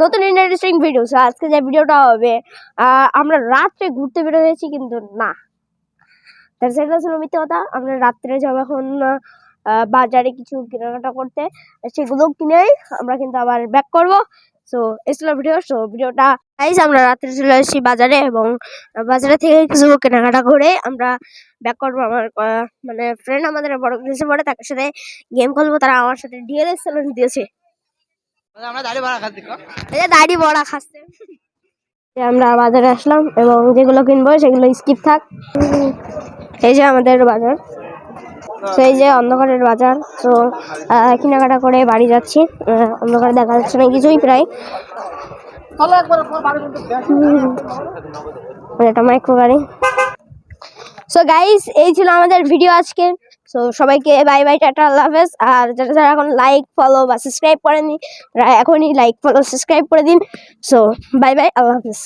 নতুন interesting video. আজকে যে ভিডিওটা হবে, আমরা রাত্রে ঘুরতে বের হয়েছি, কিন্তু না, তার সেটা ছিল মিথ্যে কথা। আমরা রাত্রে যাবো এখন বাজারে কিছু কেনাকাটা করতে, সেগুলো কিনেই আমরা কিন্তু আবার ব্যাক করবো। সো এই ছিল ভিডিও। সো ভিডিওটা আমরা রাত্রে চলে আসছি বাজারে, এবং বাজারে থেকে কিছু কেনাকাটা করে আমরা ব্যাক করবো। আমার মানে ফ্রেন্ড আমাদের বড় ক্লাসে পড়ে, তার সাথে গেম খেলবো। তারা আমার সাথে ডিএলএস চ্যালেঞ্জ দিয়েছে। দাড়ি বড়া খাচ্ছে। আমরা বাজারে আসলাম এবং যেগুলো কিনবো সেগুলো স্কিপ থাক। এই যে আমাদের বাজার, সেই যে অন্ধকারের বাজার। তো কেনাকাটা করে বাড়ি যাচ্ছি। অন্ধকারে দেখা যাচ্ছে না কিছুই প্রায়। এটা মাইক্রো গাড়ি। সো গাইস, এই ছিল আমাদের ভিডিও আজকে। সো সবাইকে বাই বাই, টাটা, আল্লাহ হাফেজ। আর যারা এখন লাইক ফলো বা সাবস্ক্রাইব করেননি, এখনই লাইক ফলো সাবস্ক্রাইব করে দিন। সো বাই বাই, আল্লাহ হাফেজ।